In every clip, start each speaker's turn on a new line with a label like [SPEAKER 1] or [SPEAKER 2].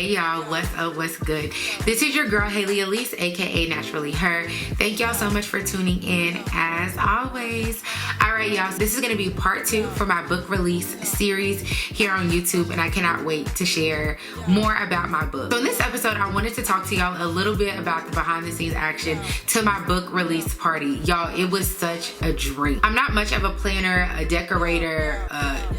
[SPEAKER 1] Hey y'all, what's up, what's good? This is your girl Haley Elise, aka Naturally Her. Thank y'all so much for tuning in as always. Alright y'all, so this is going to be part 2 for my book release series here on YouTube, and I cannot wait to share more about my book. So in this episode, I wanted to talk to y'all a little bit about the behind the scenes action to my book release party. Y'all, it was such a dream. I'm not much of a planner, a decorator,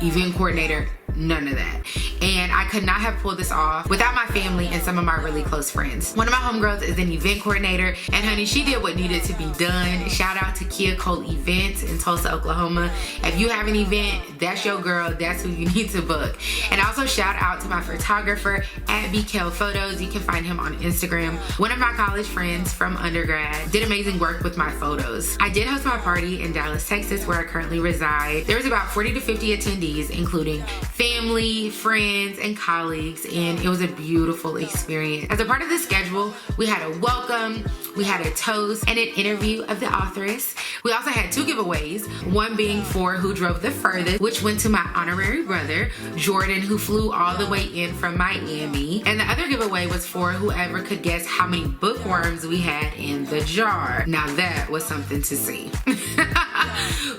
[SPEAKER 1] event coordinator, none of that. And I could not have pulled this off without my family and some of my really close friends. One of my homegirls is an event coordinator, and honey, she did what needed to be done. Shout out to Kia Cole Events in Tulsa, Oklahoma. If you have an event, that's your girl, that's who you need to book. And also shout out to my photographer at BKL Photos. You can find him on Instagram. One of my college friends from undergrad did amazing work with my photos. I did host my party in Dallas, Texas, where I currently reside. There was about 40 to 50 attendees, including family, friends, and colleagues, and it was a beautiful experience. As a part of the schedule, we had a welcome, we had a toast, and an interview of the authoress. We also had 2 giveaways, one being for who drove the furthest, which went to my honorary brother, Jordan, who flew all the way in from Miami, and the other giveaway was for whoever could guess how many bookworms we had in the jar. Now that was something to see.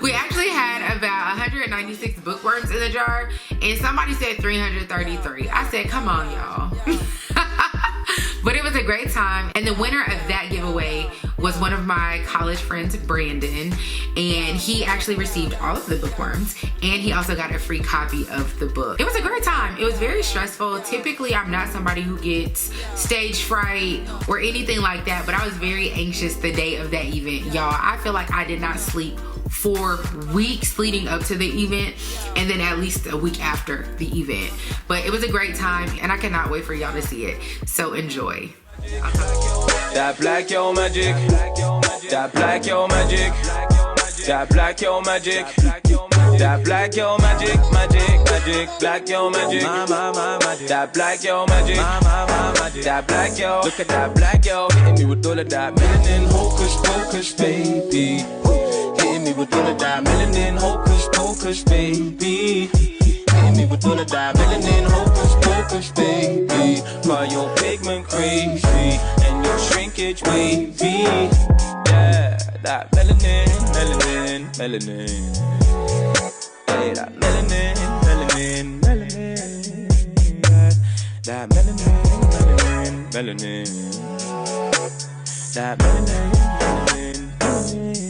[SPEAKER 1] We actually had about 196 bookworms in the jar, and somebody said 333. I said, come on, y'all. But it was a great time, and the winner of that giveaway was one of my college friends, Brandon, and he actually received all of the bookworms, and he also got a free copy of the book. It was a great time. It was very stressful. Typically, I'm not somebody who gets stage fright or anything like that, but I was very anxious the day of that event. Y'all, I feel like I did not sleep for weeks leading up to the event, and then at least a week after the event. But it was a great time, and I cannot wait for y'all to see it. So enjoy.
[SPEAKER 2] That black yo magic, that black yo magic, that black yo magic, that black yo magic, magic, black yo magic, that black yo magic, that black yo. Look at that black yo, hitting me with all of that melanin, hocus pocus, baby. Hitting me with all of that melanin, hocus pocus, baby. Hitting me with all of that melanin, hocus pocus, baby. By your pigment crazy and your shrinkage wavy. Yeah, that melanin, melanin, melanin. Hey, that melanin, melanin, melanin. Yeah, that melanin, melanin, melanin. That melanin, melanin, melanin.